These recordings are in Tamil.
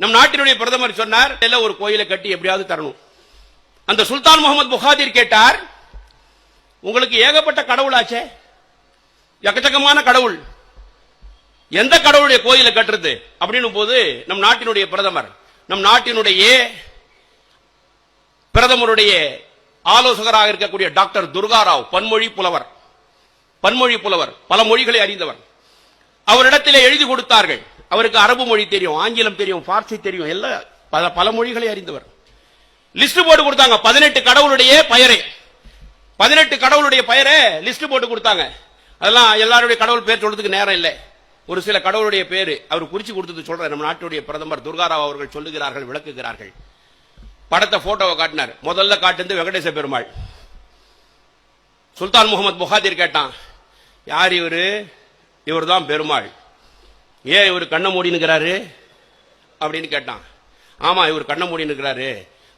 நம் நாட்டினுடைய பிரதமர் சொன்னார், ஒரு கோயிலை கட்டி எப்படியாவது தரணும். அந்த சுல்தான் முகமது புகாதிர் கேட்டார், உங்களுக்கு ஏகப்பட்ட கடவுளாச்சே, எக்கச்சக்கமான கடவுள், எந்த கடவுளுடைய கோயிலை கட்டுறது அப்படின்னு போது நம் நாட்டினுடைய பிரதமர், நம் நாட்டினுடைய பிரதமருடைய ஆலோசகராக இருக்கக்கூடிய டாக்டர் துர்காராவ், பன்மொழி புலவர், பல மொழிகளை அறிந்தவர், அவரிடத்திலே எழுதி கொடுத்தார்கள். அவருக்கு அரபு மொழி தெரியும், ஆங்கிலம் தெரியும், பார்சி தெரியும், எல்லாம் பல மொழிகளை அறிந்தவர். லிஸ்ட் போட்டு கொடுத்தாங்க 18 கடவுளுடைய பெயரை, 18 கடவுளுடைய பெயரை லிஸ்ட் போட்டு கொடுத்தாங்க. அதெல்லாம் எல்லாருடைய கடவுள் பேர் சொல்றதுக்கு நேரம் இல்லை. ஒரு சில கடவுளுடைய பேரு அவர் குறிச்சு கொடுத்தது சொல்ற. நம்ம நாட்டுடைய பிரதமர் துர்காராவ் அவர்கள் சொல்லுகிறார்கள், விளக்குகிறார்கள். படத்தை போட்டோவை காட்டினார். முதல்ல காட்டுந்து வெங்கடேச பெருமாள். சுல்தான் முகமது புகாதிர் கேட்டான், யார் இவரு? இவர் தான் பெருமாள். ஏன் இவர் கண்ணை மூடினுக்கிறாரு அப்படின்னு கேட்டான். ஆமா, இவர் கண்ணை மூடினுக்கிறாரு,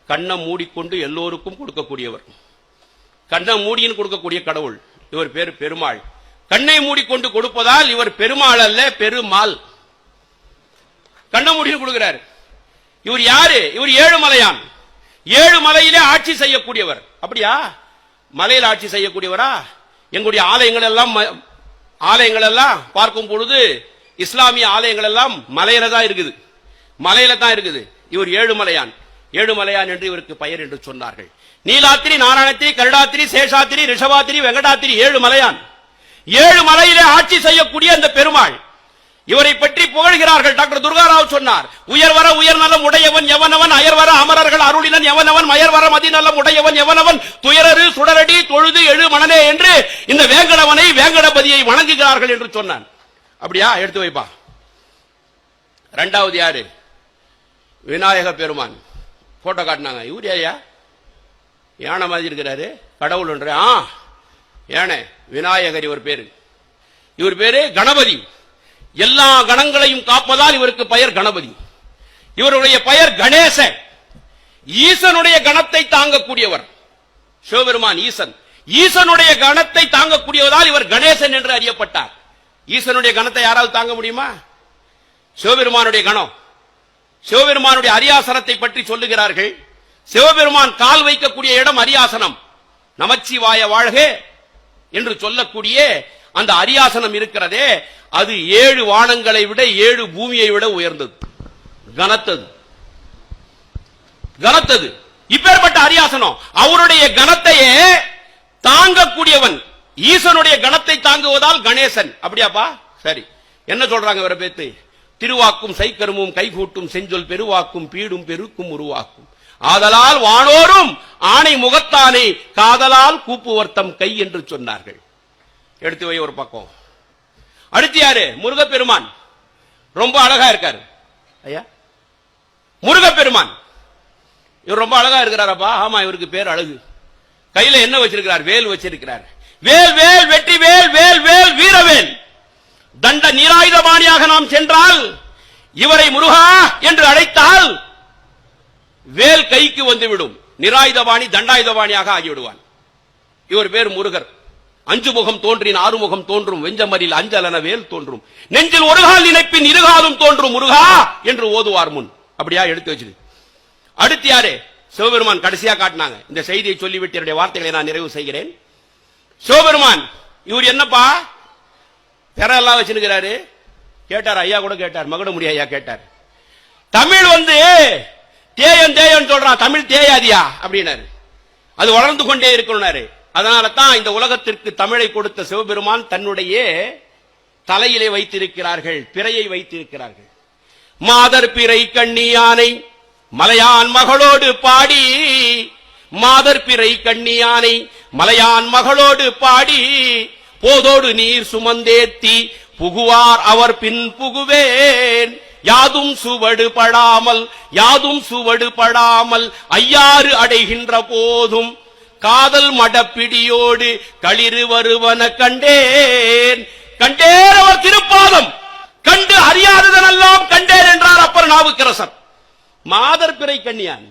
கண்ணை மூடிக்கொண்டு எல்லோருக்கும் கொடுக்கக்கூடியவர், கண்ணை மூடின்னு கொடுக்கக்கூடிய கடவுள். இவர் பேரு பெருமாள். கண்ணை மூடிக்கொண்டு கொடுப்பதால் இவர் பெருமாள் அல்ல, பெருமாள். கண்ணை மூடின்னு கொடுக்கிறார். இவர் யாரு? இவர் ஏழுமலையான். 7 மலையிலே ஆட்சி செய்யக்கூடியவர். அப்படியா? மலையில் ஆட்சி செய்யக்கூடியவரா? எங்களுடைய ஆலயங்கள் எல்லாம் பார்க்கும் பொழுது இஸ்லாமிய ஆலயங்கள் எல்லாம் மலையில தான் இருக்குது. இவர் ஏழுமலையான் என்று இவருக்கு பெயர் என்று சொன்னார்கள். நீலாத்திரி, நாராயணத்திரி, கருடாத்திரி, சேஷாத்திரி, ரிஷபாத்திரி, வெங்கடாத்திரி, 7 மலையான். 7 மலையிலே ஆட்சி செய்யக்கூடிய அந்த பெருமாள், இவரை பற்றி புகழ்கிறார்கள். டாக்டர் துர்காராவ் சொன்னார், உயர்வர உயர்நலம் உடையவன் எவனவன், அயர்வர அமரர்கள் அருளினன் எவனவன், மயர்வர மதிநலம் உடையவன் எவனவன், துயரரு சுடரடி தொழுது எழு மணனே என்று இந்த வேங்கடவனை, வேங்கடபதியை வணங்குகிறார்கள் என்று சொன்னான். அப்படியா? எடுத்து வைப்பா. இரண்டாவது யாரு? விநாயக பெருமான். போட்டோ காட்டினாங்க. இவர் ஐயா யானை மாதிரி இருக்கிறாரு, கடவுள் என்ற யானை விநாயகர் இவர் பேரு கணபதி. எல்லா கணங்களையும் காப்பதால் இவருக்கு பெயர் கணபதி. இவருடைய பெயர் கணேசன். ஈசனுடைய கணத்தை தாங்கக்கூடியவர் சிவபெருமான். ஈசனுடைய கணத்தை தாங்கக்கூடியவதால் இவர் கணேசன் என்று அறியப்பட்டார். ஈசனுடைய கணத்தை யாராவது தாங்க முடியுமா? சிவபெருமானுடைய கணம், சிவபெருமானுடைய அரியாசனத்தை பற்றி சொல்லுகிறார்கள். சிவபெருமான் கால் வைக்கக்கூடிய இடம் அரியாசனம். நமச்சிவாய வாழ்க என்று சொல்லக்கூடிய அந்த அரியாசனம் இருக்கிறதே, அது 7 வானங்களை விட 7 பூமியை விட உயர்ந்தது, கனத்தது. இப்பேற்பட்ட அரியாசனம். அவருடைய கணத்தையே தாங்கக்கூடியவன். ஈசனுடைய கணத்தை தாங்குவதால் கணேசன். அப்படியாப்பா? சரி. என்ன சொல்றாங்க இவரை பேத்து? திருவாக்கும் சைக்கருமும் கைகூட்டும் செஞ்சொல் பெருவாக்கும் பீடும் பெருக்கும் உருவாக்கும் ஆதலால் வானோரும் ஆணை முகத்தானே காதலால் கூப்புவர்த்தம் கை என்று சொன்னார்கள். எடுத்து வை ஒரு பக்கம். அடுத்து யாரு? முருகப்பெருமான். ரொம்ப அழகா இருக்காரு ஐயா முருகப்பெருமான். இவர் ரொம்ப அழகா இருக்கிறாரப்பா. ஆமா, இவருக்கு பேர் அழகு. கையில என்ன வச்சிருக்கிறார்? வேல் வச்சிருக்கிறார். வேல் வேல் வெற்றி வேல், வேல் வேல் வீரவேல். தண்ட நீராயுதபாணியாக நாம் சென்றால், இவரை முருகா என்று அழைத்தால் வேல் கைக்கு வந்துவிடும். நிராயுதபாணி தண்டாயுதபாணியாக ஆகிவிடுவான். இவர் பேர் முருகர். 5 முகம் தோன்றின் 6 முகம் தோன்றும், வெஞ்சமரில் அஞ்சலன வேல் தோன்றும், நெஞ்சில் ஒரு கால் நினைப்பின் இருகாலும் தோன்றும் முருகா என்று ஓதுவார் முன். அப்படியா? எடுத்து வச்சு. அடுத்து யாரு? சிவபெருமான். கடைசியா காட்டினாங்க. இந்த செய்தியை சொல்லிவிட்டு என்னுடைய வார்த்தைகளை நான் நிறைவு செய்கிறேன். சிவபெருமான் இவர் என்னப்பா பெறலாம் வச்சிருக்கிறாரு? கேட்டார். ஐயா கூட கேட்டார், மகுடமுடி ஐயா கேட்டார். தமிழ் தேயன் சொல்றான், தமிழ் தேயாதியா அப்படின்னாரு. அது வளர்ந்து கொண்டே இருக்கணும்னாரு. அதனால தான் இந்த உலகத்திற்கு தமிழை கொடுத்த சிவபெருமான் தன்னுடைய தலையிலே வைத்திருக்கிறார்கள், பிறையை வைத்திருக்கிறார்கள். மாதர் பிறை கண்ணியானை மலையான் மகளோடு பாடி, மாதர் பிறை கண்ணியானை மலையான் மகளோடு பாடி, போதோடு நீர் சுமந்தேத்தி புகுவார் அவர் பின் புகுவேன், யாதும் சுவடு படாமல் ஐயாறு அடைகின்ற போதும் காதல் மடப்பிடியோடு களிறு வருவன கண்டேன். அவர் திருப்பாதம் கண்டு அறியாததெல்லாம் கண்டேன் என்றார் அப்பர் நாவுக்கரசர். மாதர் பிறை கண்ணியான்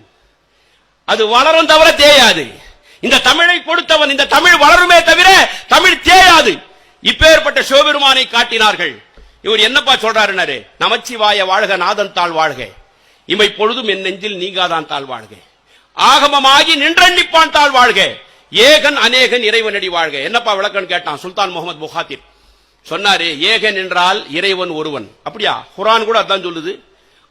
அது வளரும் தவிர தேயாது. இந்த தமிழை கொடுத்தவன், இந்த தமிழ் வளருமே தவிர தமிழ் தேயாது. இப்பேற்பட்ட சிவபெருமானை காட்டினார்கள். இவர் என்னப்பா சொல்றாரு? நமச்சிவாய வாழ்க, நாதன் தாள் வாழ்க. இமை பொழுதும் என் நெஞ்சில் நீங்காதான் தாழ்வாழ்க, ஆகமமாகி நின்றண்டிப்பான் தாழ்வாழ்க, ஏகன் அநேகன் இறைவனடி வாழ்க. என்னப்பா விளக்கம் கேட்டான் சுல்தான் முகமது புகாத்திர். சொன்னாரு, ஏகன் என்றால் இறைவன் ஒருவன். அப்படியா? குர்ஆன் கூட அதான் சொல்லுது.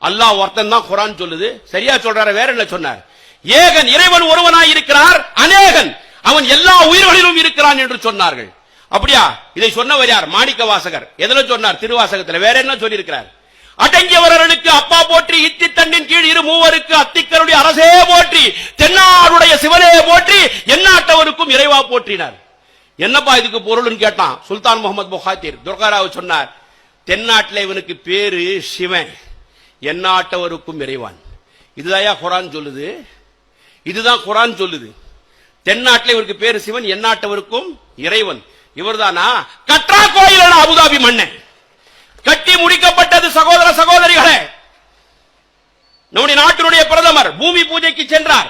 அல்லாஹ் ஒருத்தன் தான் குர்ஆன் சொல்லுது. சரியா சொல்றாரு? வேற என்ன சொன்னார்? ஏகன் இறைவன் ஒருவனாய் இருக்கிறார், அநேகன் அவன் எல்லா உயிர்களிலும் இருக்கிறான் என்று சொன்னார்கள். அப்படியா? இதை சொன்னவர் யார்? மாணிக்க வாசகர். எதுல சொன்னார்? திருவாசகத்தில். வேற என்ன சொல்லி இருக்கிறார்? அடங்கியவர்களுக்கு அப்பா போற்றி, இத்தி தண்டின் கீழ் இரு மூவருக்கு அத்திக்கருடைய அரசே போற்றி, தென்னாடுடைய சிவனே போற்றி, எந்நாட்டவருக்கும் இறைவா போற்றினார். என்னப்பா இதுக்கு பொருள்னு கேட்டான் சுல்தான் முகமது புகாத்திர். துர்காராவ் சொன்னார், தென்னாட்டில் இவனுக்கு பேரு சிவன், எந்நாட்டவருக்கும் இறைவான். இதுதான் குர்ஆன் சொல்லுது. இதுதான் குர்ஆன் சொல்லுது. தென்னாட்டில் இவருக்கு பேரு சிவன், எந்நாட்டவருக்கும் இறைவன். இவர்தானா? கற்றா கோயில் அபுதாபி மன்னன் கட்டி முடிக்கப்பட்டது. சகோதர சகோதரிகளே, நம்முடைய நாட்டினுடைய பிரதமர் பூமி பூஜைக்கு சென்றார்.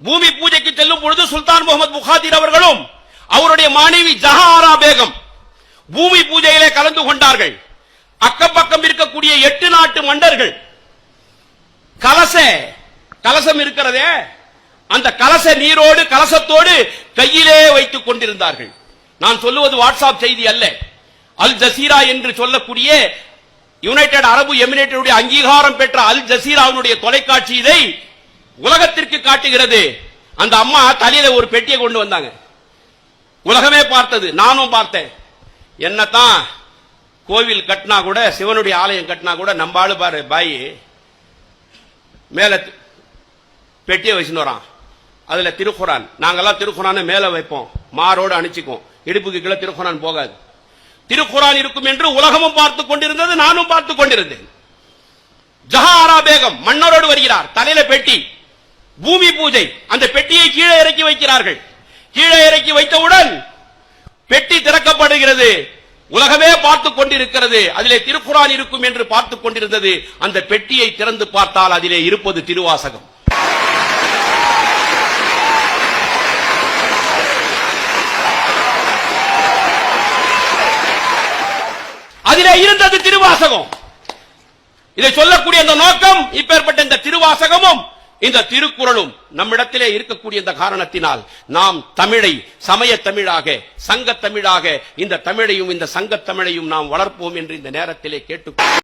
பூமி பூஜைக்கு செல்லும் பொழுது சுல்தான் முகமது புகாத்திர் அவர்களும் அவருடைய மனைவி ஜஹாரா பேகம் பூமி பூஜையிலே கலந்து கொண்டார்கள். அக்கப்பக்கம் இருக்கக்கூடிய 8 நாட்டு மன்னர்கள் கலசம் இருக்கிறதே, அந்த கலச நீரோடு கலசத்தோடு கையிலே வைத்துக் கொண்டிருந்தார்கள். நான் சொல்லுவது வாட்ஸ்அப் செய்தி அல்ல. அல் ஜசீரா என்று சொல்லக்கூடிய யுனைடெட் அரபு எமிரேட்டுடைய அங்கீகாரம் பெற்ற அல் ஜசீராவுடைய தொலைக்காட்சி இதை உலகத்திற்கு காட்டுகிறது. அந்த அம்மா தலையில ஒரு பெட்டியை கொண்டு வந்தாங்க. உலகமே பார்த்தது, நானும் பார்த்தேன். என்னத்தான் கோவில் கட்டினா கூட, சிவனுடைய ஆலயம் கட்டினா கூட, நம்பாளு பாரு பாய் மேல பெட்டியை வச்சுன்னு வரான். அதுல திருக்குரான். நாங்கெல்லாம் திருக்குரானை மேல வைப்போம், மாரோடு அணிச்சுக்கும், இடுப்புக்கு கீழே திருக்குரான் போகாது. திருக்குரான் இருக்கும் என்று உலகமும் பார்த்துக் கொண்டிருந்தது, நானும் பார்த்துக் கொண்டிருந்தேன். ஜஹாரா பேகம் மன்னரோடு வருகிறார், தலையில பெட்டி, பூமி பூஜை. அந்த பெட்டியை கீழே இறக்கி வைக்கிறார்கள். கீழே இறக்கி வைத்தவுடன் பெட்டி திறக்கப்படுகிறது. உலகமே பார்த்துக் கொண்டிருக்கிறது. அதிலே திருக்குரான் இருக்கும் என்று பார்த்துக் கொண்டிருந்தது. அந்த பெட்டியை திறந்து பார்த்தால் அதிலே இருப்பது திருவாசகம். அதிலே இருந்தது திருவாசகம். இதை சொல்லக்கூடிய இந்த நோக்கம், இப்பேற்பட்ட இந்த திருவாசகமும் இந்த திருக்குறளும் நம்மிடத்திலே இருக்கக்கூடிய இந்த காரணத்தினால் நாம் தமிழை சமய தமிழாக, சங்க தமிழாக, இந்த தமிழையும் இந்த சங்க தமிழையும் நாம் வளர்ப்போம் என்று இந்த நேரத்திலே கேட்டு